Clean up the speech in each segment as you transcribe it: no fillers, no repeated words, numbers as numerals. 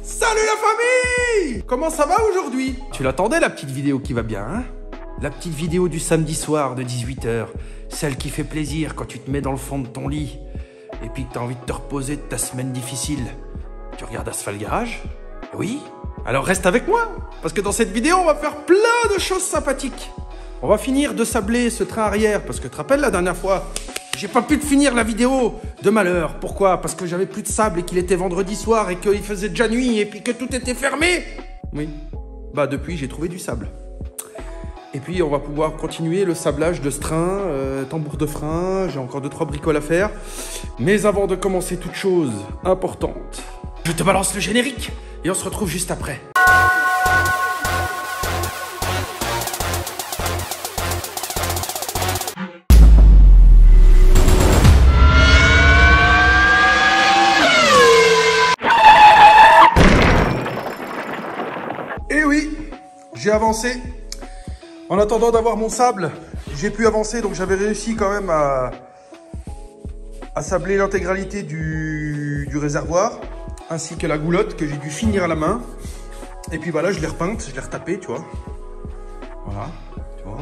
Salut la famille! Comment ça va aujourd'hui? Tu l'attendais la petite vidéo qui va bien, hein? La petite vidéo du samedi soir de 18 h, celle qui fait plaisir quand tu te mets dans le fond de ton lit et puis que tu as envie de te reposer de ta semaine difficile. Tu regardes Asphalt Garage? Oui? Alors reste avec moi, parce que dans cette vidéo, on va faire plein de choses sympathiques. On va finir de sabler ce train arrière, parce que tu te rappelles la dernière fois, j'ai pas pu finir la vidéo de malheur. Pourquoi? Parce que j'avais plus de sable et qu'il était vendredi soir et qu'il faisait déjà nuit et puis que tout était fermé. Oui. Bah depuis, j'ai trouvé du sable. Et puis on va pouvoir continuer le sablage de ce train, tambour de frein, j'ai encore 2-3 bricoles à faire. Mais avant de commencer toute chose importante, je te balance le générique et on se retrouve juste après. Et oui, j'ai avancé. En attendant d'avoir mon sable, j'ai pu avancer, donc j'avais réussi quand même à sabler l'intégralité du réservoir, ainsi que la goulotte que j'ai dû finir à la main. Et puis voilà, je l'ai repeinte, je l'ai retapée, tu vois. Voilà, tu vois.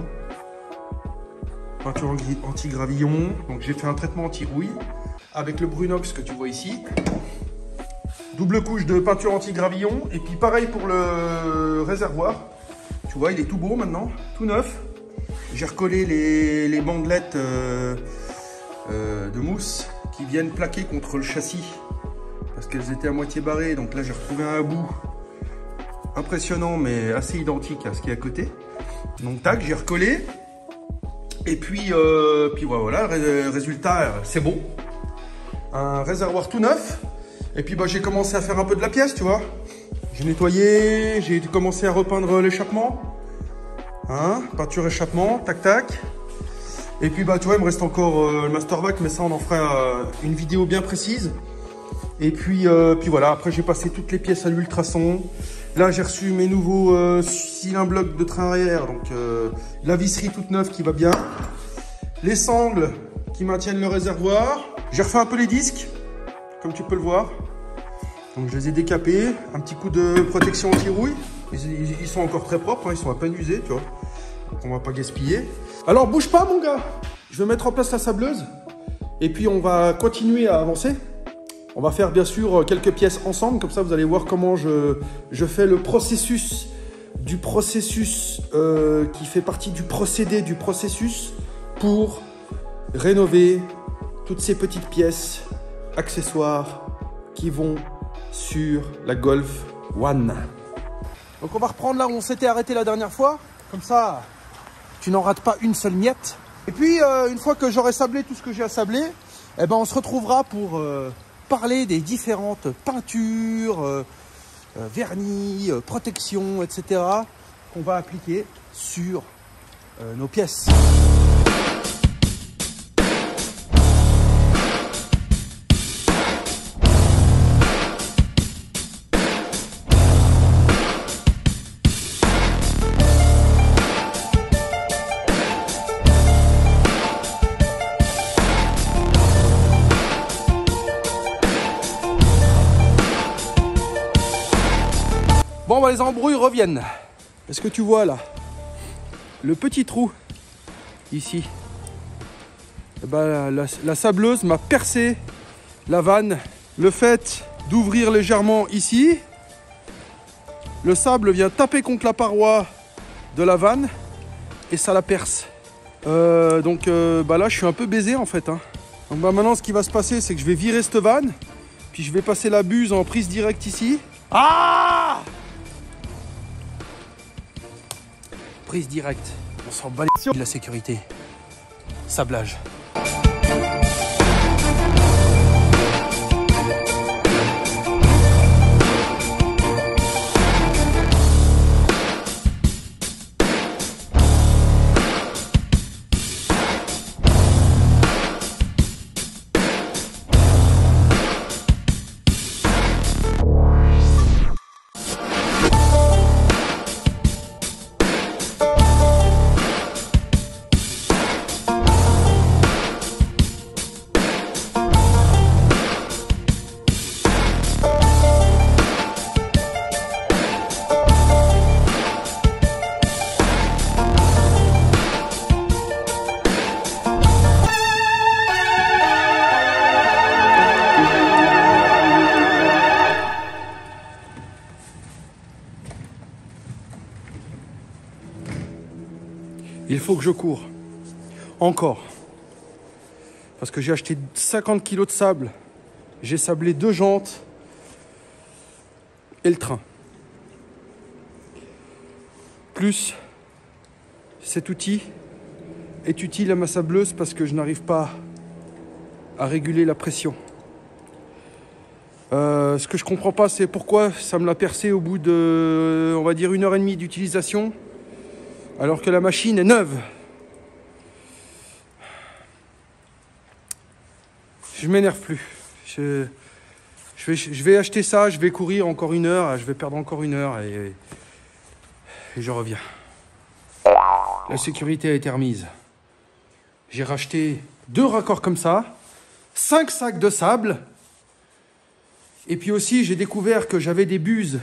Peinture anti-gravillon, donc j'ai fait un traitement anti-rouille avec le Brunox que tu vois ici. Double couche de peinture anti-gravillon, et puis pareil pour le réservoir. Tu vois, il est tout beau maintenant, tout neuf. J'ai recollé les bandelettes de mousse qui viennent plaquer contre le châssis parce qu'elles étaient à moitié barrées. Donc là, j'ai retrouvé un bout impressionnant mais assez identique à ce qui est à côté. Donc tac, j'ai recollé. Et puis voilà, résultat, c'est beau. Un réservoir tout neuf. Et puis bah, j'ai commencé à faire un peu de la pièce, tu vois. J'ai nettoyé, j'ai commencé à repeindre l'échappement. Hein, peinture échappement, tac tac. Et puis bah tu vois, il me reste encore le mastervac, mais ça on en fera une vidéo bien précise. Et puis voilà, après j'ai passé toutes les pièces à l'ultrason. Là j'ai reçu mes nouveaux cylindres blocs de train arrière, donc la visserie toute neuve qui va bien. Les sangles qui maintiennent le réservoir. J'ai refait un peu les disques, comme tu peux le voir. Donc je les ai décapés, un petit coup de protection anti-rouille. Ils sont encore très propres, hein, ils sont à peine usés, tu vois. Donc on va pas gaspiller. Alors bouge pas mon gars, je vais mettre en place la sableuse. Et puis on va continuer à avancer. On va faire bien sûr quelques pièces ensemble, comme ça vous allez voir comment je fais le processus du processus qui fait partie du procédé du processus pour rénover toutes ces petites pièces, accessoires qui vont sur la Golf One. Donc on va reprendre là où on s'était arrêté la dernière fois, comme ça tu n'en rates pas une seule miette. Et puis une fois que j'aurai sablé tout ce que j'ai à sabler, eh ben, on se retrouvera pour parler des différentes peintures, vernis, protection, etc. qu'on va appliquer sur nos pièces. Bon, bah, les embrouilles reviennent. Est-ce que tu vois là le petit trou ici? Eh ben, la sableuse m'a percé la vanne. Le fait d'ouvrir légèrement ici, le sable vient taper contre la paroi de la vanne et ça la perce. Donc bah là je suis un peu baisé en fait, hein. Donc bah, maintenant ce qui va se passer, c'est que je vais virer cette vanne, puis je vais passer la buse en prise directe ici. Ah! Prise directe, on s'en bat les de la sécurité. Sablage. Il faut que je cours. Encore. Parce que j'ai acheté 50 kg de sable. J'ai sablé 2 jantes. Et le train. Plus, cet outil est utile à ma sableuse parce que je n'arrive pas à réguler la pression. Ce que je comprends pas, c'est pourquoi ça me l'a percé au bout de, on va dire, 1h30 d'utilisation, alors que la machine est neuve. Je m'énerve plus. Je vais acheter ça, je vais courir encore 1 heure, je vais perdre encore 1 heure et je reviens. La sécurité a été remise. J'ai racheté 2 raccords comme ça, 5 sacs de sable. Et puis aussi, j'ai découvert que j'avais des buses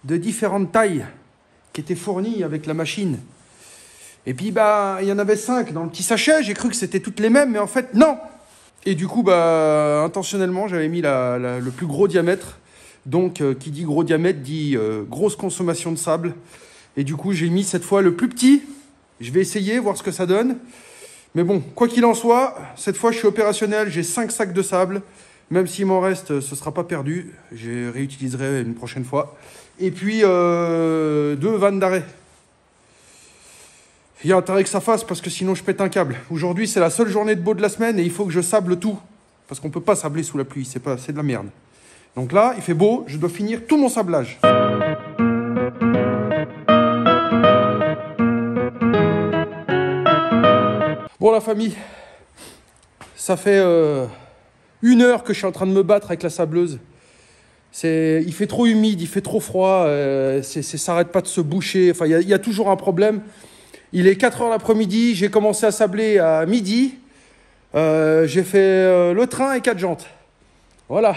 de différentes tailles qui étaient fournies avec la machine. Et puis, bah, il y en avait 5 dans le petit sachet. J'ai cru que c'était toutes les mêmes, mais en fait, non. Et du coup, bah, intentionnellement, j'avais mis le plus gros diamètre. Donc, qui dit gros diamètre dit grosse consommation de sable. Et du coup, j'ai mis cette fois le plus petit. Je vais essayer, voir ce que ça donne. Mais bon, quoi qu'il en soit, cette fois, je suis opérationnel. J'ai 5 sacs de sable. Même s'il m'en reste, ce ne sera pas perdu. Je réutiliserai une prochaine fois. Et puis, 2 vannes d'arrêt. Il y a intérêt que ça fasse parce que sinon, je pète un câble. Aujourd'hui, c'est la seule journée de beau de la semaine et il faut que je sable tout. Parce qu'on ne peut pas sabler sous la pluie. C'est de la merde. Donc là, il fait beau. Je dois finir tout mon sablage. Bon, la famille, ça fait 1 heure que je suis en train de me battre avec la sableuse. Il fait trop humide, il fait trop froid, ça n'arrête pas de se boucher. Enfin, il y a toujours un problème. Il est 4 heures l'après-midi, j'ai commencé à sabler à midi. J'ai fait le train et 4 jantes. Voilà,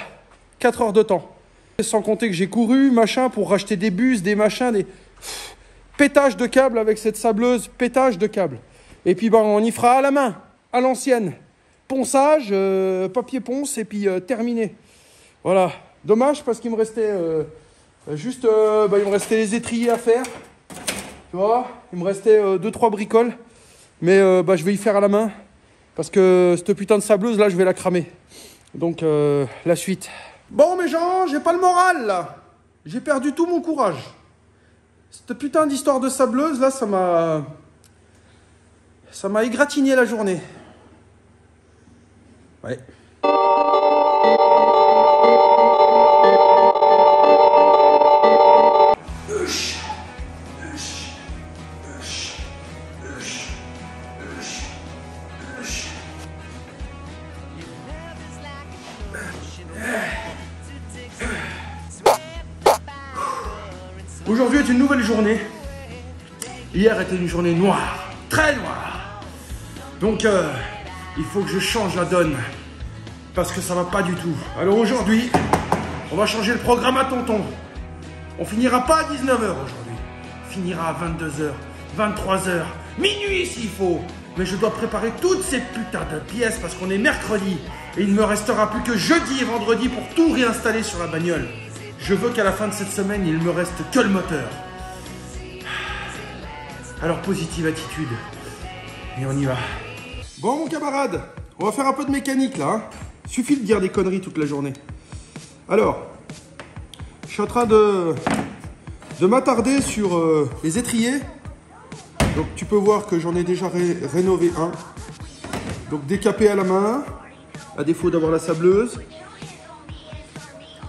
4 heures de temps. Sans compter que j'ai couru, machin, pour racheter des bus, des machins, des pétages de câbles avec cette sableuse, pétage de câbles. Et puis, ben, on y fera à la main, à l'ancienne. Ponçage, papier ponce, et puis terminé. Voilà. Dommage parce qu'il me restait il me restait les étriers à faire. Tu vois, il me restait 2-3 bricoles. Mais je vais y faire à la main. Parce que cette putain de sableuse, là, je vais la cramer. Donc, la suite. Bon, mes gens, j'ai pas le moral, là. J'ai perdu tout mon courage. Cette putain d'histoire de sableuse, là, ça m'a égratigné la journée. Ouais. Aujourd'hui est une nouvelle journée. Hier était une journée noire, très noire. Donc il faut que je change la donne parce que ça va pas du tout. Alors aujourd'hui, on va changer le programme à tonton. On finira pas à 19h aujourd'hui. On finira à 22h, 23h, minuit s'il faut. Mais je dois préparer toutes ces putains de pièces parce qu'on est mercredi. Et il ne me restera plus que jeudi et vendredi pour tout réinstaller sur la bagnole. Je veux qu'à la fin de cette semaine, il ne me reste que le moteur. Alors, positive attitude. Et on y va. Bon, mon camarade, on va faire un peu de mécanique, là. Hein. Suffit de dire des conneries toute la journée. Alors, je suis en train de m'attarder sur les étriers. Donc, tu peux voir que j'en ai déjà rénové un. Donc, décapé à la main, à défaut d'avoir la sableuse.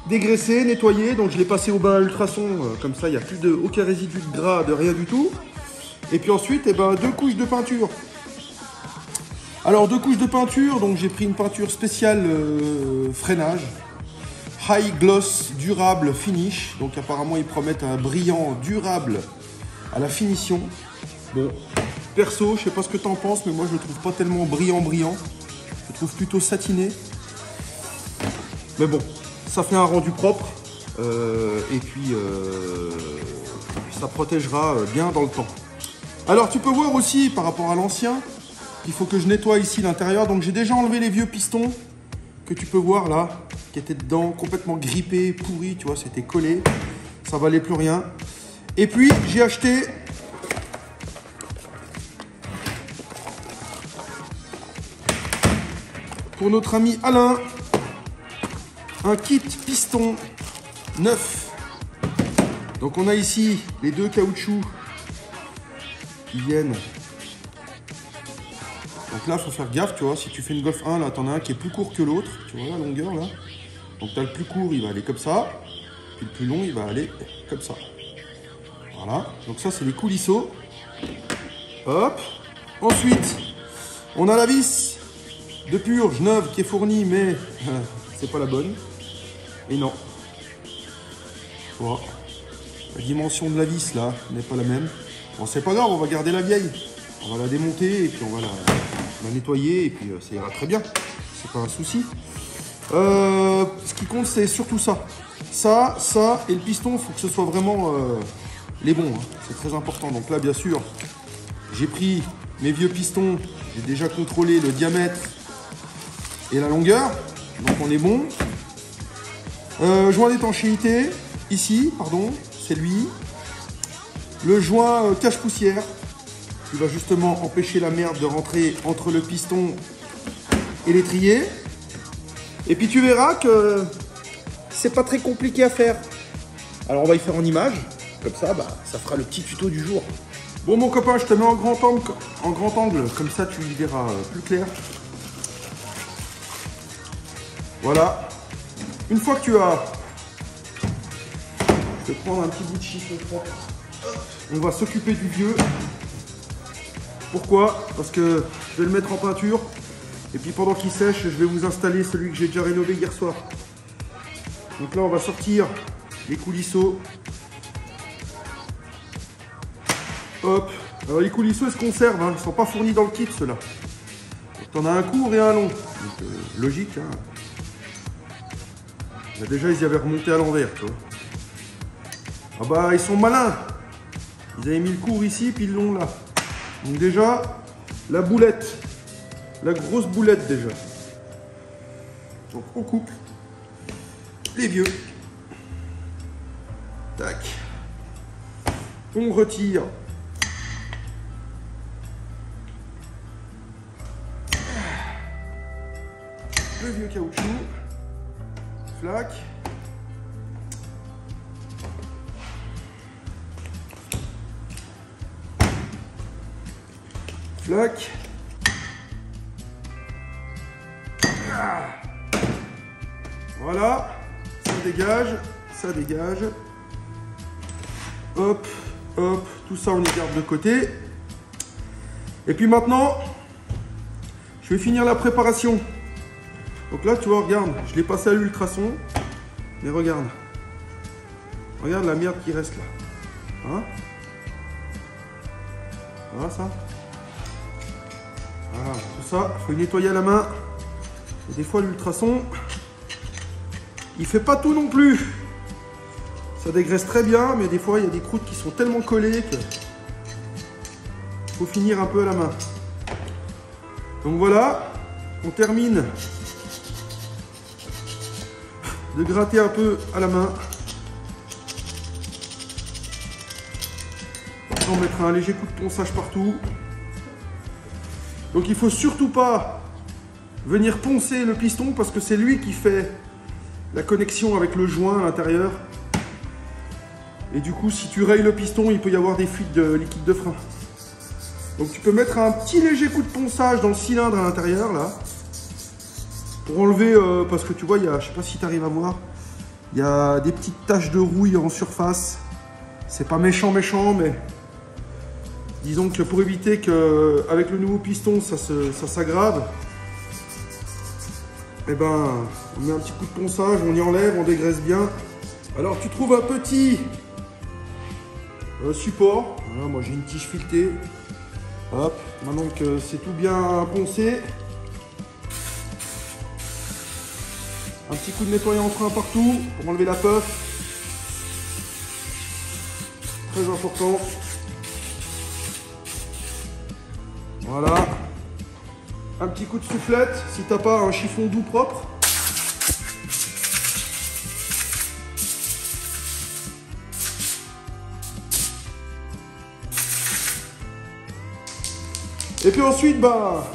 Dégraissé, nettoyé, donc je l'ai passé au bain à ultrason, comme ça il n'y a plus aucun résidu de gras, de rien du tout. Et puis ensuite, 2 couches de peinture. Alors 2 couches de peinture, donc j'ai pris une peinture spéciale freinage. High Gloss Durable Finish, donc apparemment ils promettent un brillant durable à la finition. Bon, perso, je sais pas ce que tu en penses, mais moi je le trouve pas tellement brillant. Je le trouve plutôt satiné. Mais bon. Ça fait un rendu propre et puis ça protégera bien dans le temps. Alors tu peux voir aussi par rapport à l'ancien, il faut que je nettoie ici l'intérieur. Donc j'ai déjà enlevé les vieux pistons que tu peux voir là, qui étaient dedans, complètement grippés, pourris, tu vois, c'était collé. Ça valait plus rien. Et puis j'ai acheté pour notre ami Alain, un kit piston neuf. Donc on a ici les deux caoutchoucs qui viennent. Donc là, il faut faire gaffe, tu vois, si tu fais une Golf 1, là, t'en as un qui est plus court que l'autre, tu vois la longueur là. Donc tu as le plus court, il va aller comme ça, puis le plus long, il va aller comme ça. Voilà, donc ça, c'est les coulisseaux. Hop. Ensuite, on a la vis de purge neuve qui est fournie, mais c'est pas la bonne. Et non. Voilà. La dimension de la vis, là, n'est pas la même. Bon, c'est pas grave, on va garder la vieille. On va la démonter et puis on va la nettoyer et puis ça ira très bien. C'est pas un souci. Ce qui compte, c'est surtout ça. Ça et le piston, il faut que ce soit vraiment les bons. Hein. C'est très important. Donc là, bien sûr, j'ai pris mes vieux pistons. J'ai déjà contrôlé le diamètre et la longueur. Donc on est bon. Joint d'étanchéité, ici, pardon, c'est lui. Le joint cache-poussière, qui va justement empêcher la merde de rentrer entre le piston et l'étrier. Et puis tu verras que c'est pas très compliqué à faire. Alors on va y faire en image, comme ça, bah, ça fera le petit tuto du jour. Bon mon copain, je te mets en grand angle, comme ça tu y verras plus clair. Voilà. Une fois que tu as... Je vais prendre un petit bout de chiffon propre. On va s'occuper du vieux. Pourquoi? Parce que je vais le mettre en peinture. Et puis pendant qu'il sèche, je vais vous installer celui que j'ai déjà rénové hier soir. Donc là, on va sortir les coulisseaux. Hop. Alors les coulisseaux, ils se conservent. Hein. Ils ne sont pas fournis dans le kit, ceux-là. Donc tu en as un court et un long. Donc logique. Hein. Là, déjà, ils y avaient remonté à l'envers. Ah bah, ils sont malins. Ils avaient mis le court ici, puis le long là. Donc déjà, la boulette. La grosse boulette déjà. Donc on coupe les vieux. Tac. On retire. Le vieux caoutchouc. Flac. Flac. Voilà, ça dégage, ça dégage. Hop, hop, tout ça on les garde de côté. Et puis maintenant, je vais finir la préparation. Donc là, tu vois, regarde, je l'ai passé à l'ultrason. Mais regarde. Regarde la merde qui reste là. Hein? Voilà ça. Voilà, tout ça, il faut y nettoyer à la main. Et des fois, l'ultrason, il fait pas tout non plus. Ça dégraisse très bien, mais des fois, il y a des croûtes qui sont tellement collées que faut finir un peu à la main. Donc voilà, on termine de gratter un peu à la main. On mettra un léger coup de ponçage partout. Donc il faut surtout pas venir poncer le piston parce que c'est lui qui fait la connexion avec le joint à l'intérieur. Et du coup, si tu rayes le piston, il peut y avoir des fuites de liquide de frein. Donc tu peux mettre un petit léger coup de ponçage dans le cylindre à l'intérieur là. Pour enlever, parce que tu vois, je sais pas si tu arrives à voir, il y a des petites taches de rouille en surface. C'est pas méchant, mais disons que pour éviter qu'avec le nouveau piston, ça s'aggrave, eh ben, on met un petit coup de ponçage, on y enlève, on dégraisse bien. Alors tu trouves un petit support. Voilà, moi j'ai une tige filetée. Hop, maintenant que c'est tout bien poncé, un petit coup de nettoyant en frein partout pour enlever la puff. Très important. Voilà. Un petit coup de soufflette si t'as pas un chiffon doux propre. Et puis ensuite, bah,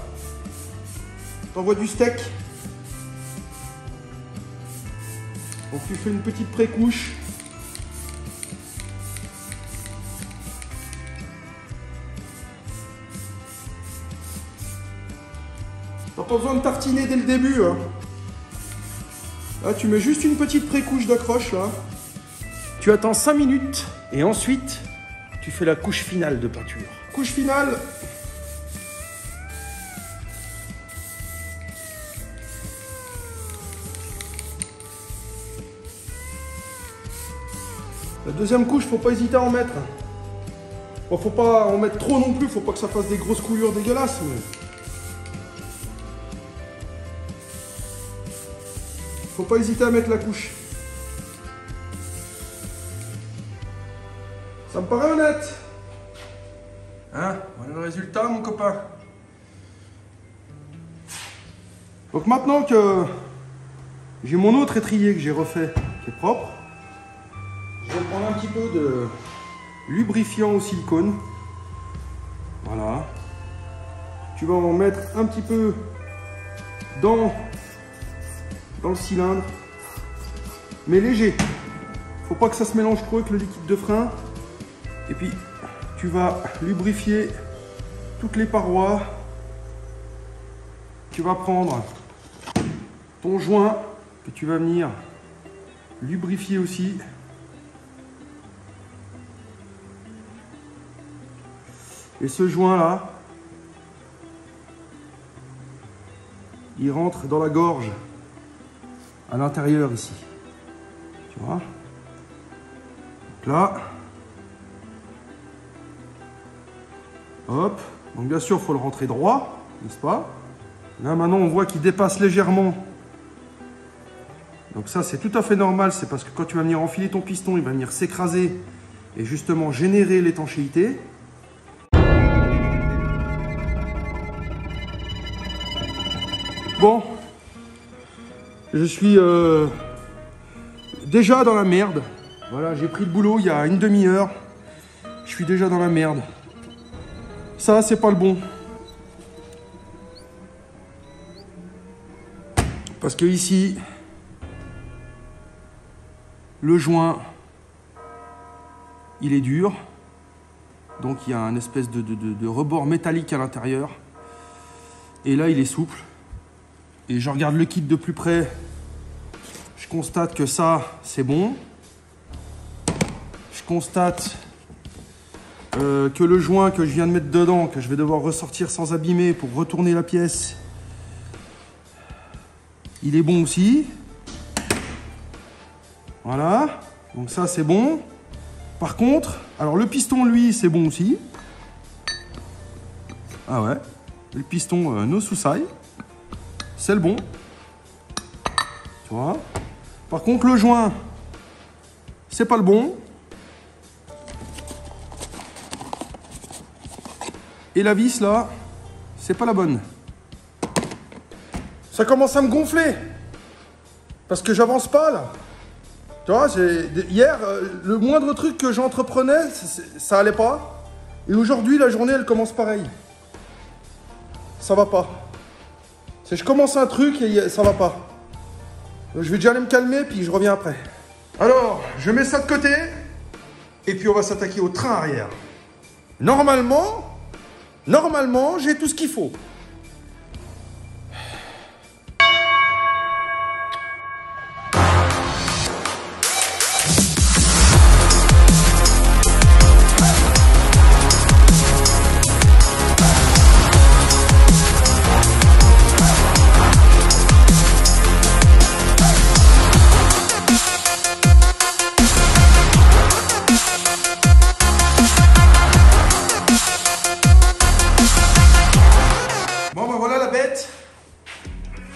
t'envoies du steak. tu fais une petite pré-couche. T'as pas besoin de tartiner dès le début. Hein. Là, tu mets juste une petite pré-couche d'accroche là. Tu attends 5 minutes et ensuite tu fais la couche finale de peinture. Couche finale. La deuxième couche, faut pas hésiter à en mettre. Bon, faut pas en mettre trop non plus, faut pas que ça fasse des grosses coulures dégueulasses. Mais... faut pas hésiter à mettre la couche. Ça me paraît honnête. Hein? Voilà le résultat, mon copain. Donc maintenant que j'ai mon autre étrier que j'ai refait, qui est propre, je vais prendre un petit peu de lubrifiant au silicone. Voilà. Tu vas en mettre un petit peu dans le cylindre, mais léger. Faut pas que ça se mélange trop avec le liquide de frein. Et puis tu vas lubrifier toutes les parois. Tu vas prendre ton joint que tu vas venir lubrifier aussi. Et ce joint là, il rentre dans la gorge à l'intérieur ici. Tu vois? Donc là, hop. Donc bien sûr, il faut le rentrer droit, n'est-ce pas? Là maintenant, on voit qu'il dépasse légèrement. Donc ça, c'est tout à fait normal. C'est parce que quand tu vas venir enfiler ton piston, il va venir s'écraser et justement générer l'étanchéité. Bon, je suis déjà dans la merde. Voilà, j'ai pris le boulot il y a une demi-heure. Je suis déjà dans la merde. Ça, c'est pas le bon. Parce que ici, le joint, il est dur. Donc il y a un espèce de rebord métallique à l'intérieur. Et là, il est souple. Et je regarde le kit de plus près, je constate que ça, c'est bon. Je constate que le joint que je viens de mettre dedans, que je vais devoir ressortir sans abîmer pour retourner la pièce, il est bon aussi. Voilà, donc ça c'est bon. Par contre, alors le piston, lui, c'est bon aussi. Ah ouais, le piston no Susai. C'est le bon. Tu vois. Par contre, le joint, c'est pas le bon. Et la vis, là, c'est pas la bonne. Ça commence à me gonfler. Parce que j'avance pas, là. Tu vois, hier, le moindre truc que j'entreprenais, ça allait pas. Et aujourd'hui, la journée, elle commence pareil. Ça va pas. Je commence un truc et ça va pas. Donc, je vais déjà aller me calmer, puis je reviens après. Alors, je mets ça de côté, et puis on va s'attaquer au train arrière. Normalement, j'ai tout ce qu'il faut.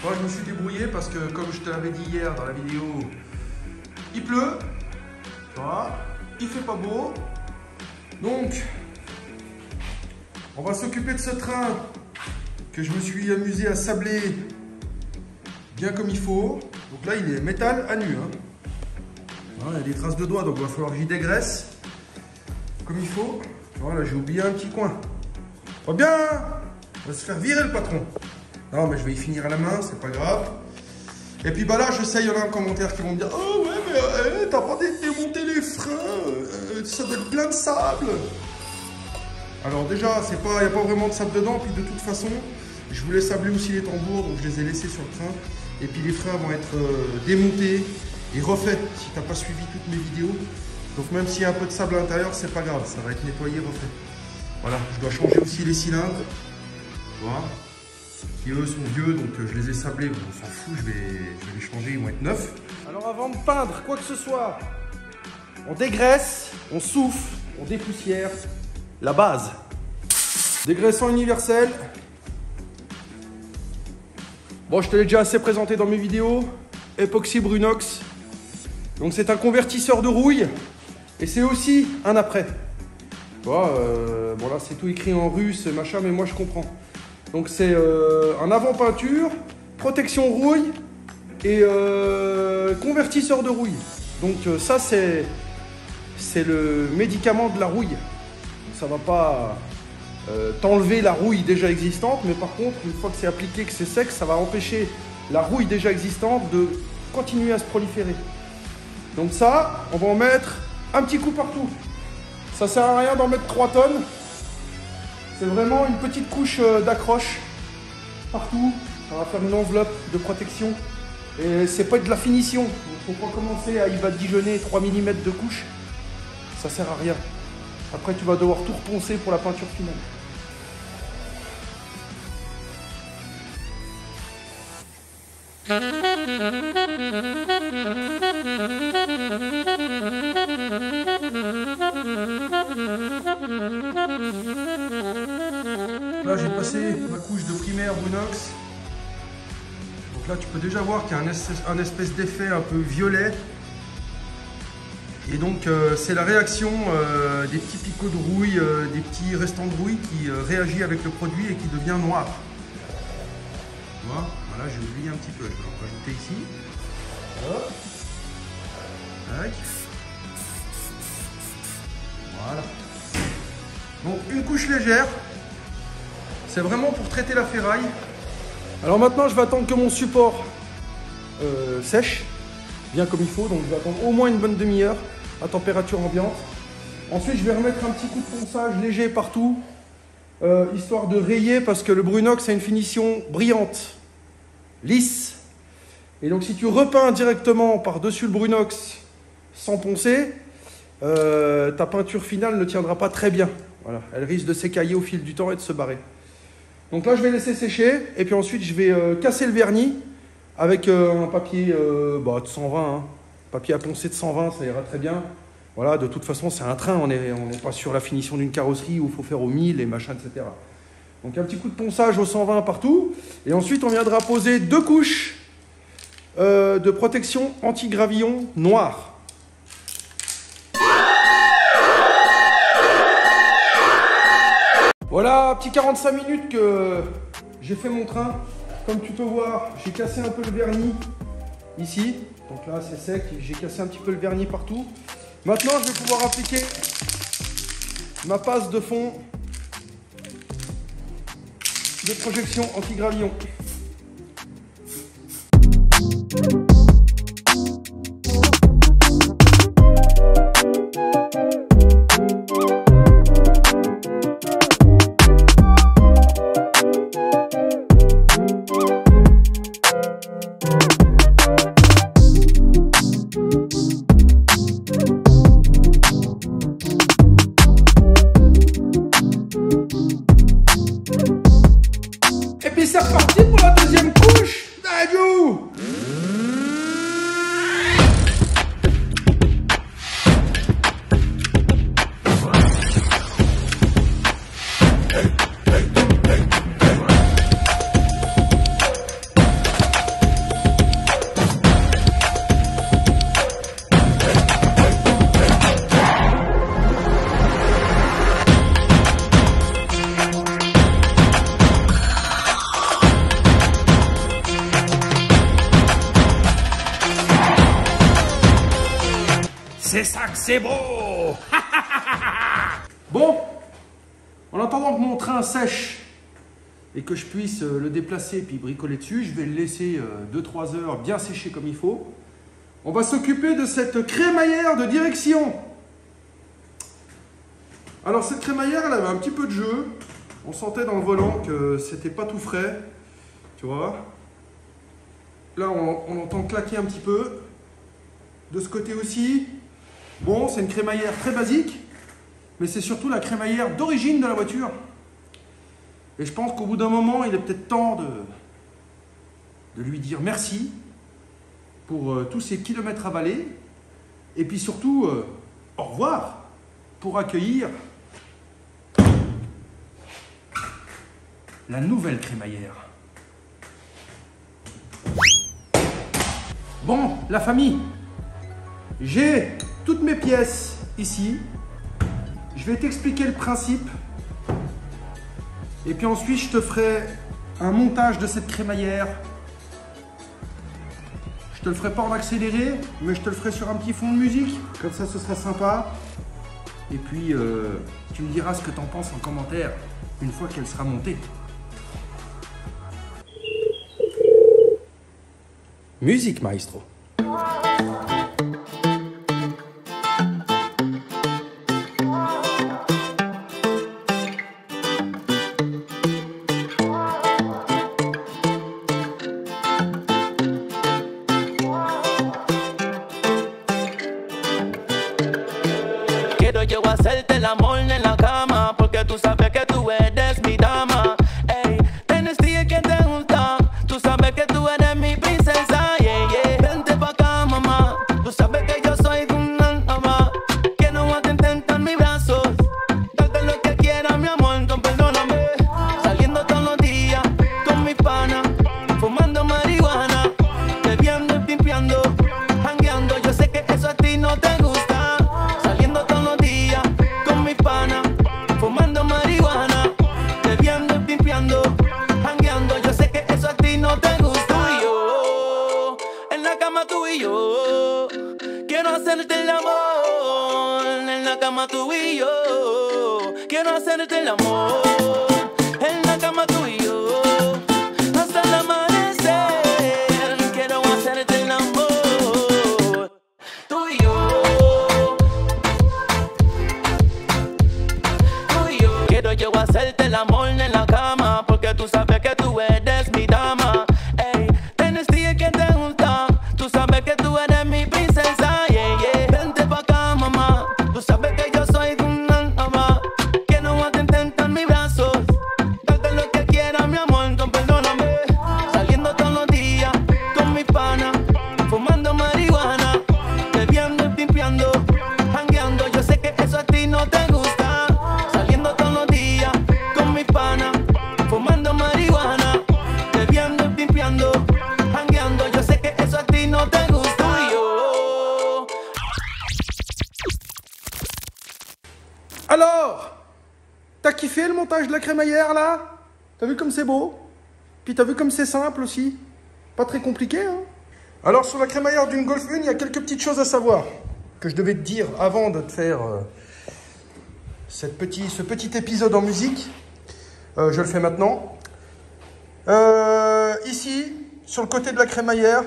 Moi, je me suis débrouillé parce que, comme je te l'avais dit hier dans la vidéo, il pleut, tu vois, il fait pas beau. Donc, on va s'occuper de ce train que je me suis amusé à sabler bien comme il faut. Donc là, il est métal à nu. Hein. Voilà, il y a des traces de doigts, donc il va falloir que j'y dégraisse comme il faut. Voilà, j'ai oublié un petit coin. Pas bien, on va se faire virer le patron. Non, mais je vais y finir à la main, c'est pas grave. Et puis bah là, je sais, il y en a en commentaire qui vont me dire « Oh ouais, mais t'as pas démonté les freins, ça doit être plein de sable. Alors déjà, il n'y a pas vraiment de sable dedans, puis de toute façon, je voulais sabler aussi les tambours, donc je les ai laissés sur le train. Et puis les freins vont être démontés et refaits si tu n'as pas suivi toutes mes vidéos. Donc même s'il y a un peu de sable à l'intérieur, c'est pas grave, ça va être nettoyé, refait. Voilà, je dois changer aussi les cylindres. Voilà. Qui eux sont vieux, donc je les ai sablés, on s'en fout, je vais les changer, ils vont être neufs. Alors avant de peindre quoi que ce soit, on dégraisse, on souffle, on dépoussière. La base. Dégraissant universel. Bon, je te l'ai déjà assez présenté dans mes vidéos. Époxy Brunox. Donc c'est un convertisseur de rouille. Et c'est aussi un après. Bon là c'est tout écrit en russe, machin, mais moi je comprends. Donc c'est un avant-peinture, protection rouille et convertisseur de rouille. Donc ça c'est le médicament de la rouille. Ça va pas t'enlever la rouille déjà existante, mais par contre, une fois que c'est appliqué, que c'est sec, ça va empêcher la rouille déjà existante de continuer à se proliférer. Donc ça, on va en mettre un petit coup partout. Ça sert à rien d'en mettre 3 tonnes. C'est vraiment une petite couche d'accroche partout. Ça va faire une enveloppe de protection. Et c'est pas de la finition. Il ne faut pas commencer à y badigeonner 3 mm de couche. Ça sert à rien. Après, tu vas devoir tout reponcer pour la peinture finale. Là, j'ai passé ma couche de primaire Brunox. Donc là, tu peux déjà voir qu'il y a un espèce d'effet un peu violet. Et donc c'est la réaction des petits picots de rouille, des petits restants de rouille qui réagit avec le produit et qui devient noir. Voilà, j'ai oublié un petit peu, je vais en rajouter ici. Hop. Tac. Voilà. Donc une couche légère, c'est vraiment pour traiter la ferraille. Alors maintenant je vais attendre que mon support sèche bien comme il faut, donc je vais attendre au moins une bonne demi-heure à température ambiante. Ensuite je vais remettre un petit coup de ponçage léger partout, histoire de rayer, parce que le Brunox a une finition brillante, lisse. Et donc si tu repeins directement par-dessus le Brunox sans poncer, ta peinture finale ne tiendra pas très bien. Voilà, elle risque de s'écailler au fil du temps et de se barrer. Donc là je vais laisser sécher, et puis ensuite je vais casser le vernis avec un papier de 120, hein. Papier à poncer de 120, ça ira très bien. Voilà, de toute façon c'est un train, on n'est pas sur la finition d'une carrosserie où il faut faire au 1000 et machin, etc. Donc un petit coup de ponçage au 120 partout, et ensuite on viendra poser 2 couches de protection anti-gravillon noir. Voilà, petit 45 minutes que j'ai fait mon train. Comme tu peux voir, j'ai cassé un peu le vernis ici. Donc là, c'est sec. J'ai cassé un petit peu le vernis partout. Maintenant, je vais pouvoir appliquer ma passe de fond de projection anti-gravillon. Et puis c'est reparti pour la deuxième couche. Dadju! C'est ça que c'est beau. Bon, en attendant que mon train sèche et que je puisse le déplacer puis bricoler dessus, je vais le laisser 2-3 heures bien sécher comme il faut. On va s'occuper de cette crémaillère de direction. Alors cette crémaillère, elle avait un petit peu de jeu. On sentait dans le volant que c'était pas tout frais. Tu vois. Là, on entend claquer un petit peu. De ce côté aussi. Bon, c'est une crémaillère très basique. Mais c'est surtout la crémaillère d'origine de la voiture. Et je pense qu'au bout d'un moment, il est peut-être temps de lui dire merci pour tous ces kilomètres avalés. Et puis surtout, au revoir pour accueillir la nouvelle crémaillère. Bon, la famille, j'ai toutes mes pièces ici. Je vais t'expliquer le principe. Et puis ensuite, je te ferai un montage de cette crémaillère. Je te le ferai pas en accéléré, mais je te le ferai sur un petit fond de musique. Comme ça, ce sera sympa. Et puis, tu me diras ce que tu en penses en commentaire une fois qu'elle sera montée. Musique, maestro. Quiero yo hacerte el amor en la cama, porque tú sabes que tú eres mi dama. Ey, tienes día que te gusta, tú sabes que tú eres mi princesa. Yeah, yeah. Vente pa' acá, mamá, tú sabes que yo soy un alma. Quiero atentarte en mis brazos, darte lo que quieras, mi amor, no perdóname. Saliendo todos los días con mis panas, fumando marihuana, bebiendo y pimpeando, jangueando. Yo sé que eso a ti no te gusta. Fumando marihuana, bebiendo y pimpeando, jangueando. Yo sé que eso a ti no te gusta. Tú y yo, en la cama tú y yo, quiero hacerte el amor. En la cama tú y yo, quiero hacerte el amor. En la cama tú y yo, hasta el amanecer, quiero hacerte el amor. Tú y yo. Quiero yo hacerte el amor en la cama, porque tú sabes que tú eres mi dama. Ey, tienes día que te gusta, tú sabes que tú eres mi princesa. Yeah, yeah. Vente pa' acá, mamá, tú sabes que yo soy un alma. Quiero atentarte en mis brazos, darte lo que quieras, mi amor, no perdóname. Saliendo todos los días con mis panas, fumando marihuana, bebiendo y pimpeando, jangueando. Yo sé que eso a ti no te gusta. Fumando marihuana, bebiendo y pimpeando, jangueando. Yo sé que eso a ti no te gusta. Y yo. Alors, t'as kiffé le montage de la crémaillère là? T'as vu comme c'est beau? Puis t'as vu comme c'est simple aussi? Pas très compliqué, hein? Alors sur la crémaillère d'une Golf 1, il y a quelques petites choses à savoir que je devais te dire avant de te faire ce petit épisode en musique. Je le fais maintenant. Ici, sur le côté de la crémaillère,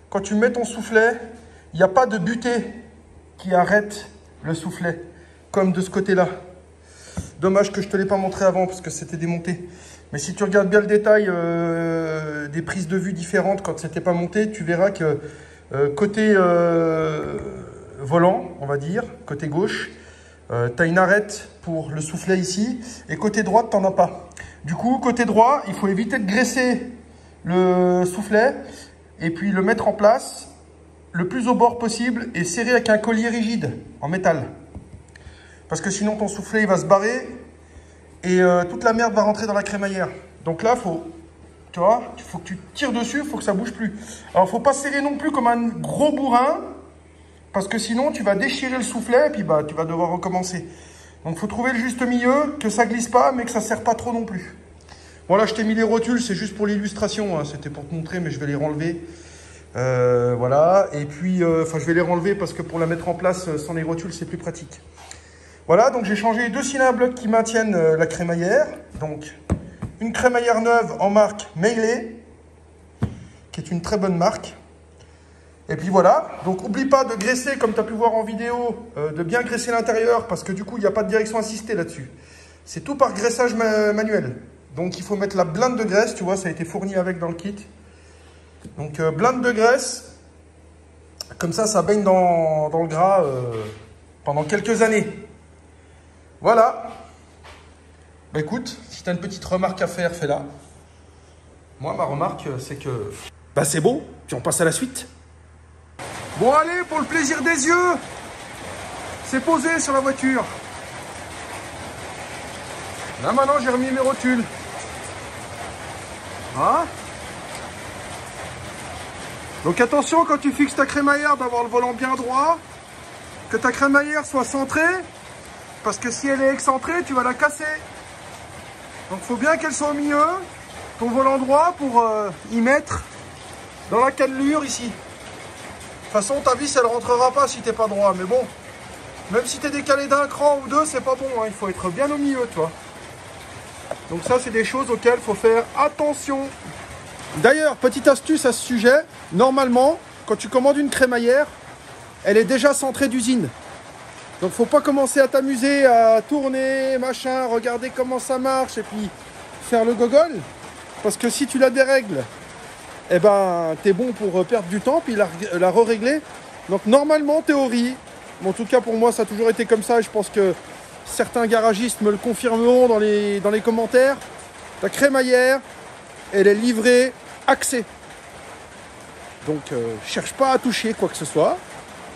quand tu mets ton soufflet, il n'y a pas de butée qui arrête le soufflet, comme de ce côté-là. Dommage que je ne te l'ai pas montré avant, parce que c'était démonté. Mais si tu regardes bien le détail des prises de vue différentes quand c'était pas monté, tu verras que côté volant, on va dire, côté gauche, tu as une arête pour le soufflet ici, et côté droite, tu n'en as pas. Du coup, côté droit, il faut éviter de graisser le soufflet, et puis le mettre en place le plus au bord possible, et serrer avec un collier rigide, en métal. Parce que sinon, ton soufflet, il va se barrer, et toute la merde va rentrer dans la crémaillère. Donc là, tu vois, il faut que tu tires dessus, il faut que ça bouge plus. Alors, il ne faut pas serrer non plus comme un gros bourrin, parce que sinon, tu vas déchirer le soufflet et puis bah, tu vas devoir recommencer. Donc, il faut trouver le juste milieu, que ça glisse pas, mais que ça ne serre pas trop non plus. Voilà, je t'ai mis les rotules, c'est juste pour l'illustration. Hein. C'était pour te montrer, mais je vais les renlever. Voilà, et puis, je vais les renlever parce que pour la mettre en place sans les rotules, c'est plus pratique. Voilà, donc j'ai changé 2 cylindres blocs qui maintiennent la crémaillère. Donc, une crémaillère neuve en marque Meiley, qui est une très bonne marque. Et puis voilà, donc oublie pas de graisser, comme tu as pu voir en vidéo, de bien graisser l'intérieur, parce que du coup, il n'y a pas de direction assistée là-dessus. C'est tout par graissage manuel. Donc il faut mettre la blinde de graisse, tu vois, ça a été fourni avec dans le kit. Donc blinde de graisse, comme ça baigne dans le gras pendant quelques années. Voilà. Bah écoute, si tu as une petite remarque à faire, fais-la. Moi, ma remarque, c'est que... bah c'est beau, puis on passe à la suite. Bon allez, pour le plaisir des yeux, c'est posé sur la voiture. Là maintenant, j'ai remis mes rotules. Hein? Donc attention quand tu fixes ta crémaillère d'avoir le volant bien droit, que ta crémaillère soit centrée, parce que si elle est excentrée, tu vas la casser. Donc il faut bien qu'elle soit au milieu, ton volant droit, pour y mettre dans la cannelure ici. De toute façon, ta vis, elle rentrera pas si t'es pas droit, mais bon, même si t'es décalé d'un cran ou deux, c'est pas bon, hein. Il faut être bien au milieu, tu vois. Donc ça, c'est des choses auxquelles il faut faire attention. D'ailleurs, petite astuce à ce sujet, normalement, quand tu commandes une crémaillère, elle est déjà centrée d'usine. Donc faut pas commencer à t'amuser à tourner, machin, regarder comment ça marche et puis faire le gogol. Parce que si tu la dérègles, eh ben, t'es bon pour perdre du temps, puis la re-régler. Donc normalement, théorie, en tout cas pour moi, ça a toujours été comme ça, et je pense que certains garagistes me le confirmeront dans les commentaires. La crémaillère, elle est livrée axée. Donc, cherche pas à toucher quoi que ce soit.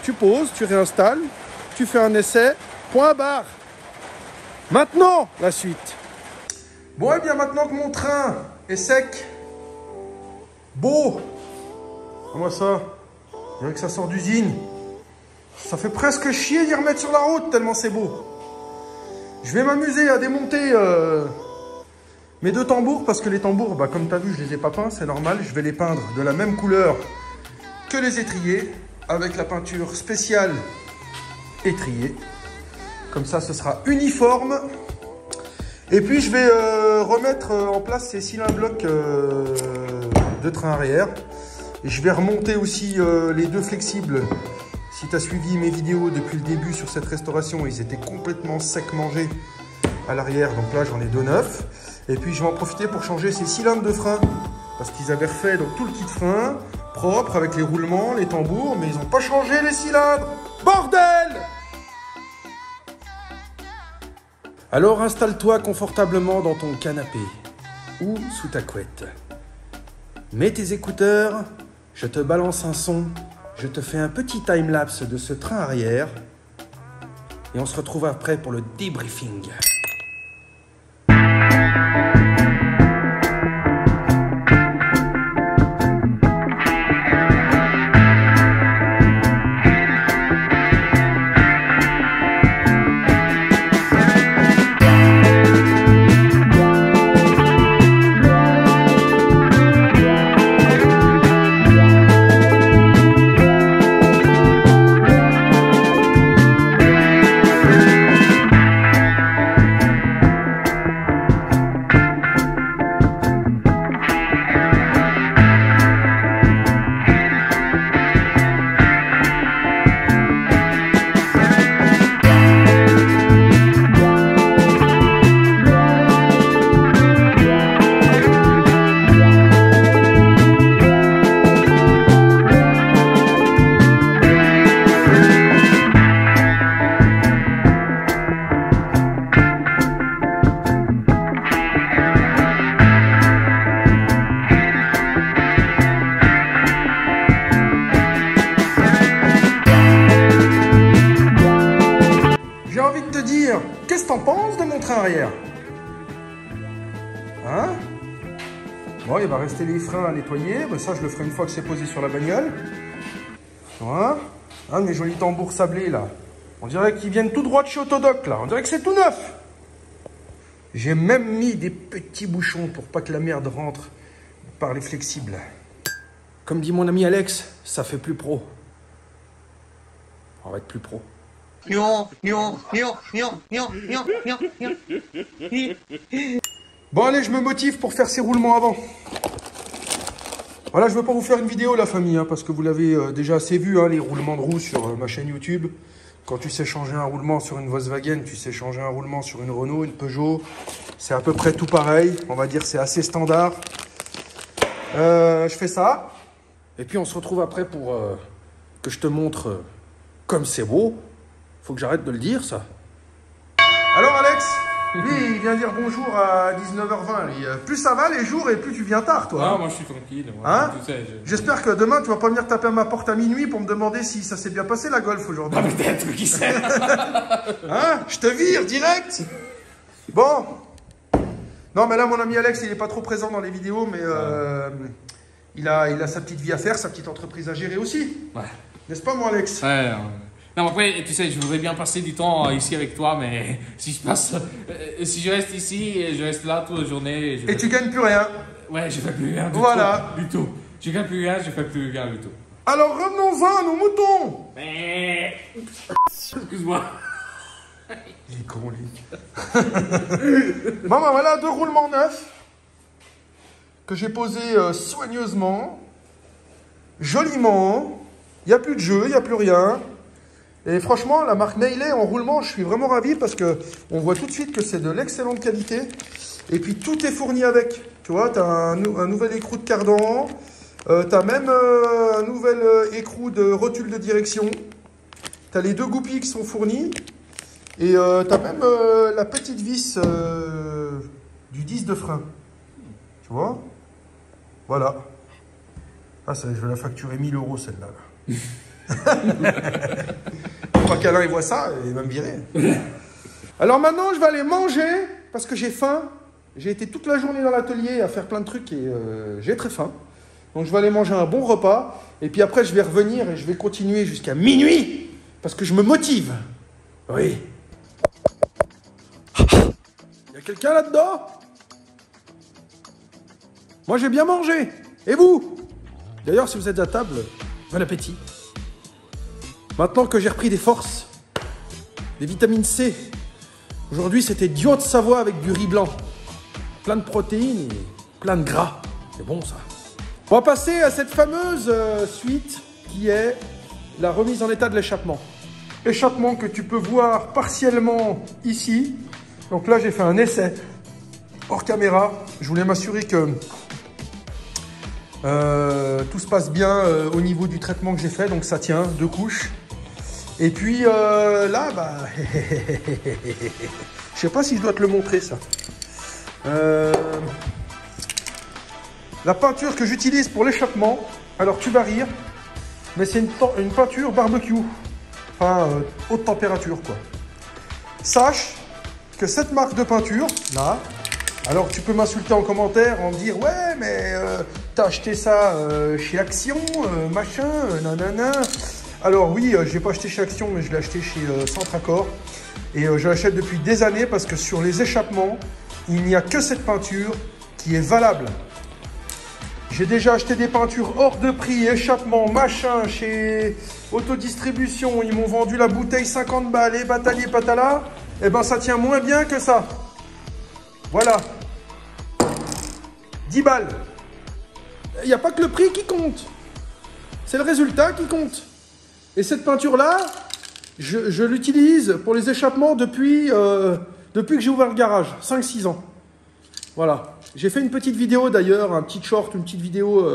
Tu poses, tu réinstalles, tu fais un essai, point barre. Maintenant, la suite. Bon, et bien maintenant que mon train est sec, beau, comment ça? On dirait que ça sort d'usine. Ça fait presque chier d'y remettre sur la route tellement c'est beau. Je vais m'amuser à démonter mes deux tambours, parce que les tambours, bah, comme tu as vu, je les ai pas peints, c'est normal. Je vais les peindre de la même couleur que les étriers, avec la peinture spéciale étrier. Comme ça, ce sera uniforme. Et puis, je vais remettre en place ces cylindres blocs de train arrière. Et je vais remonter aussi les deux flexibles. Si tu as suivi mes vidéos depuis le début sur cette restauration, ils étaient complètement secs mangés à l'arrière. Donc là, j'en ai deux neufs. Et puis, je vais en profiter pour changer ces cylindres de frein. Parce qu'ils avaient refait donc, tout le kit frein, propre, avec les roulements, les tambours. Mais ils n'ont pas changé les cylindres. Bordel! Alors, installe-toi confortablement dans ton canapé ou sous ta couette. Mets tes écouteurs, je te balance un son. Je te fais un petit time-lapse de ce train arrière et on se retrouve après pour le débriefing. Qu'est-ce que t'en penses de mon train arrière? Hein? Bon, il va rester les freins à nettoyer. Mais ça, je le ferai une fois que c'est posé sur la bagnole. Voilà. Un de mes jolis tambours sablés, là. On dirait qu'ils viennent tout droit de chez Autodoc, là. On dirait que c'est tout neuf. J'ai même mis des petits bouchons pour pas que la merde rentre par les flexibles. Comme dit mon ami Alex, ça fait plus pro. On va être plus pro. Bon allez, je me motive pour faire ces roulements avant. Voilà, je ne veux pas vous faire une vidéo, la famille, hein, parce que vous l'avez déjà assez vu, hein, les roulements de roues sur ma chaîne YouTube. Quand tu sais changer un roulement sur une Volkswagen, tu sais changer un roulement sur une Renault, une Peugeot. C'est à peu près tout pareil. On va dire c'est assez standard. Je fais ça. Et puis on se retrouve après pour que je te montre comme c'est beau. Faut que j'arrête de le dire, ça. Alors Alex, lui, il vient dire bonjour à 19h20. Lui. Plus ça va les jours et plus tu viens tard, toi. Ah, moi je suis tranquille. Hein, j'espère que demain tu vas pas venir taper à ma porte à minuit pour me demander si ça s'est bien passé la golf aujourd'hui. Ah, peut-être, qui sait. Hein, je te vire direct. Bon. Non, mais là, mon ami Alex, il n'est pas trop présent dans les vidéos, mais il a sa petite vie à faire, sa petite entreprise à gérer aussi. Ouais. N'est-ce pas, mon Alex? Ouais. Non, après, tu sais, je voudrais bien passer du temps ici avec toi, mais si je reste ici, je reste là toute la journée. Et tu gagnes plus rien. Ouais, je fais plus rien du tout. Je gagne plus rien, je fais plus rien du tout. Alors revenons-en à nos moutons. Excuse-moi. Il est con, lui. Bon, ben voilà, 2 roulements neufs que j'ai posés soigneusement, joliment. Il n'y a plus de jeu, il n'y a plus rien. Et franchement, la marque Meiley en roulement, je suis vraiment ravi parce que on voit tout de suite que c'est de l'excellente qualité. Et puis tout est fourni avec. Tu vois, tu as un nouvel écrou de cardan. Tu as même un nouvel écrou de rotule de direction. Tu as les 2 goupilles qui sont fournis. Et tu as même la petite vis du 10 de frein. Tu vois? Voilà. Ah, ça, je vais la facturer 1000 € celle-là. Faut pas qu'Alain il voit ça, il va me virer. Alors maintenant, je vais aller manger parce que j'ai faim. J'ai été toute la journée dans l'atelier à faire plein de trucs et j'ai très faim. Donc je vais aller manger un bon repas. Et puis après, je vais revenir et je vais continuer jusqu'à minuit parce que je me motive. Oui. Il y a quelqu'un là-dedans? Moi, j'ai bien mangé. Et vous? D'ailleurs, si vous êtes à table, bon appétit. Maintenant que j'ai repris des forces, des vitamines C, aujourd'hui c'était du haut de Savoie avec du riz blanc. Plein de protéines et plein de gras. C'est bon ça. On va passer à cette fameuse suite qui est la remise en état de l'échappement. Échappement que tu peux voir partiellement ici. Donc là j'ai fait un essai hors caméra. Je voulais m'assurer que tout se passe bien au niveau du traitement que j'ai fait. Donc ça tient, 2 couches. Et puis là, bah, je sais pas si je dois te le montrer ça. La peinture que j'utilise pour l'échappement, alors tu vas rire, mais c'est une peinture barbecue, enfin haute température quoi. Sache que cette marque de peinture, là, alors tu peux m'insulter en commentaire, en me dire ouais mais t'as acheté ça chez Action, machin, nanana. Alors oui, je l'ai pas acheté chez Action, mais je l'ai acheté chez Centre Accord. Et je l'achète depuis des années parce que sur les échappements, il n'y a que cette peinture qui est valable. J'ai déjà acheté des peintures hors de prix, échappement, machin, chez Autodistribution. Ils m'ont vendu la bouteille 50 balles, et patali patala. Eh ben ça tient moins bien que ça. Voilà. 10 balles. Il n'y a pas que le prix qui compte. C'est le résultat qui compte. Et cette peinture-là, je l'utilise pour les échappements depuis que j'ai ouvert le garage, 5-6 ans. Voilà. J'ai fait une petite vidéo d'ailleurs, un petit short, une petite vidéo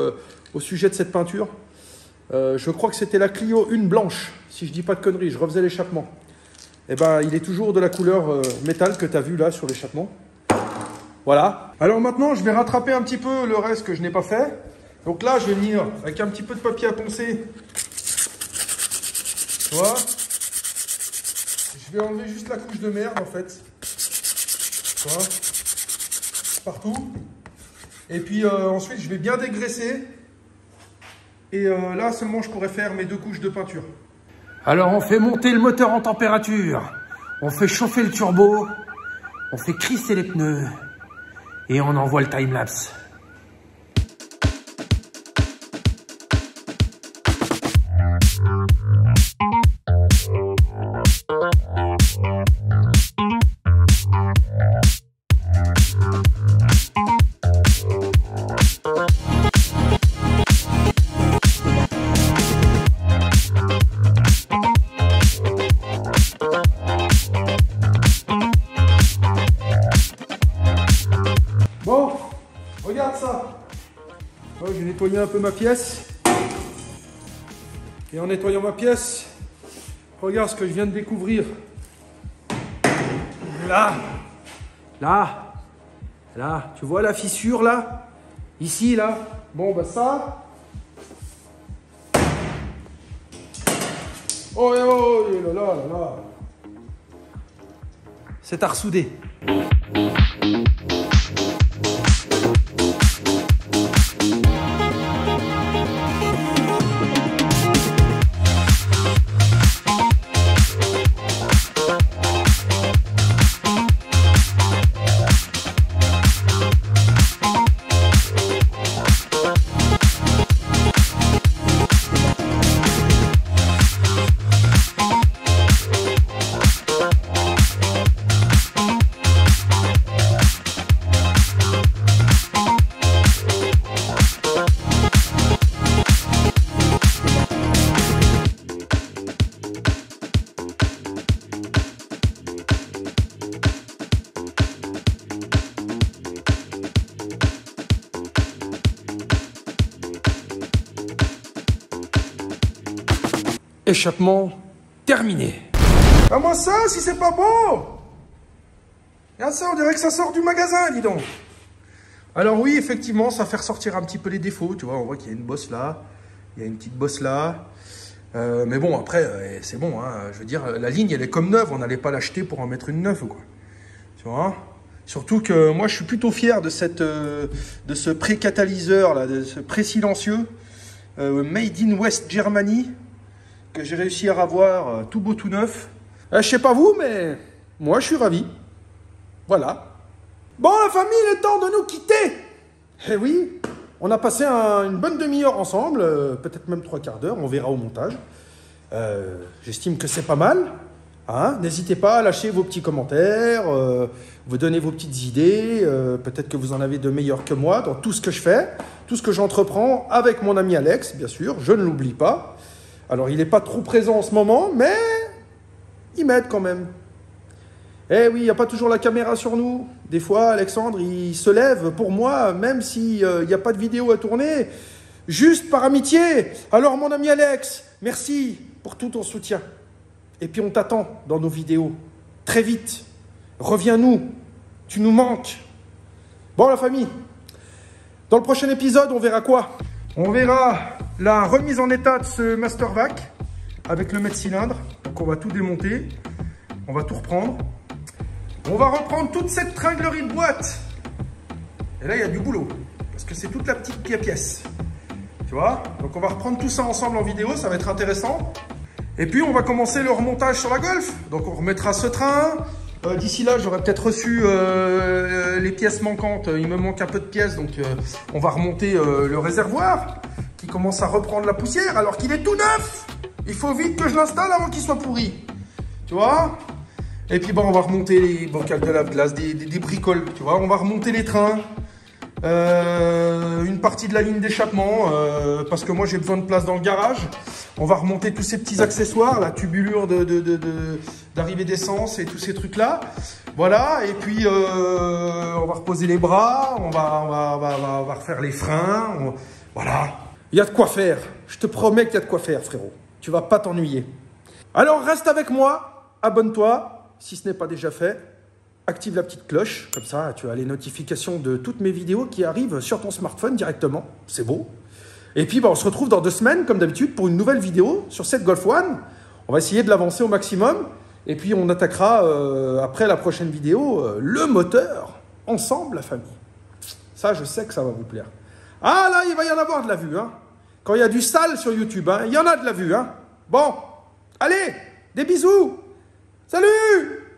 au sujet de cette peinture. Je crois que c'était la Clio 1 blanche, si je dis pas de conneries, je refaisais l'échappement. Et ben, il est toujours de la couleur métal que tu as vu là sur l'échappement. Voilà. Alors maintenant, je vais rattraper un petit peu le reste que je n'ai pas fait. Donc là, je vais venir avec un petit peu de papier à poncer. Tu vois? Je vais enlever juste la couche de merde en fait. Tu vois? Partout. Et puis ensuite, je vais bien dégraisser. Et là, seulement, je pourrais faire mes 2 couches de peinture. Alors, on fait monter le moteur en température. On fait chauffer le turbo. On fait crisser les pneus. Et on envoie le timelapse. vais nettoyer un peu ma pièce. Et en nettoyant ma pièce, regarde ce que je viens de découvrir. Là, tu vois la fissure là? Ici, là. Bon, bah ça. Oh, là. C'est à ressouder. Échappement terminé. Ah moi ça, si c'est pas beau. Regarde ça, on dirait que ça sort du magasin, dis donc. Alors oui, effectivement, ça fait ressortir un petit peu les défauts. Tu vois, on voit qu'il y a une bosse là, il y a une petite bosse là. Mais bon, après, c'est bon. Hein, je veux dire, la ligne, elle est comme neuve. On n'allait pas l'acheter pour en mettre une neuve, quoi. Tu vois. Surtout que moi, je suis plutôt fier de ce pré-catalyseur là, de ce pré-silencieux Made in West Germany, que j'ai réussi à avoir tout beau, tout neuf. Je sais pas vous, mais moi, je suis ravi. Voilà. Bon, la famille, il est temps de nous quitter. Eh oui, on a passé une bonne demi-heure ensemble, peut-être même 3/4 d'heure, on verra au montage. J'estime que c'est pas mal. Hein, n'hésitez pas à lâcher vos petits commentaires, vous donner vos petites idées. Peut-être que vous en avez de meilleurs que moi dans tout ce que je fais, tout ce que j'entreprends avec mon ami Alex, bien sûr, je ne l'oublie pas. Alors, il n'est pas trop présent en ce moment, mais il m'aide quand même. Eh oui, il n'y a pas toujours la caméra sur nous. Des fois, Alexandre, il se lève pour moi, même s'il n'y a pas de vidéo à tourner, juste par amitié. Alors, mon ami Alex, merci pour tout ton soutien. Et puis, on t'attend dans nos vidéos. Très vite. Reviens-nous. Tu nous manques. Bon, la famille, dans le prochain épisode, on verra quoi? On verra la remise en état de ce Mastervac avec le mètre cylindre. Donc, on va tout démonter. On va tout reprendre. On va reprendre toute cette tringlerie de boîte. Et là, il y a du boulot. Parce que c'est toute la petite pièce. Tu vois? Donc, on va reprendre tout ça ensemble en vidéo. Ça va être intéressant. Et puis, on va commencer le remontage sur la Golf. Donc, on remettra ce train. D'ici là, j'aurais peut-être reçu les pièces manquantes. Il me manque un peu de pièces. Donc, on va remonter le réservoir qui commence à reprendre la poussière alors qu'il est tout neuf. Il faut vite que je l'installe avant qu'il soit pourri. Tu vois? Et puis, bon, on va remonter les bocals de lave-glace, des bricoles. Tu vois? On va remonter les trains. Une partie de la ligne d'échappement parce que moi j'ai besoin de place dans le garage. On va remonter tous ces petits accessoires, la tubulure d'arrivée d'essence et tous ces trucs là. Voilà, et puis on va reposer les bras, on va refaire les freins. Voilà, il y a de quoi faire. Je te promets qu'il y a de quoi faire, frérot. Tu vas pas t'ennuyer. Alors reste avec moi, abonne-toi si ce n'est pas déjà fait. Active la petite cloche, comme ça tu as les notifications de toutes mes vidéos qui arrivent sur ton smartphone directement. C'est beau. Et puis on se retrouve dans 2 semaines, comme d'habitude, pour une nouvelle vidéo sur cette Golf One. On va essayer de l'avancer au maximum. Et puis on attaquera, après la prochaine vidéo, le moteur, ensemble, la famille. Ça, je sais que ça va vous plaire. Ah là, il va y en avoir de la vue. Hein. Quand il y a du sale sur YouTube, hein, il y en a de la vue. Hein. Bon, allez, des bisous. Salut!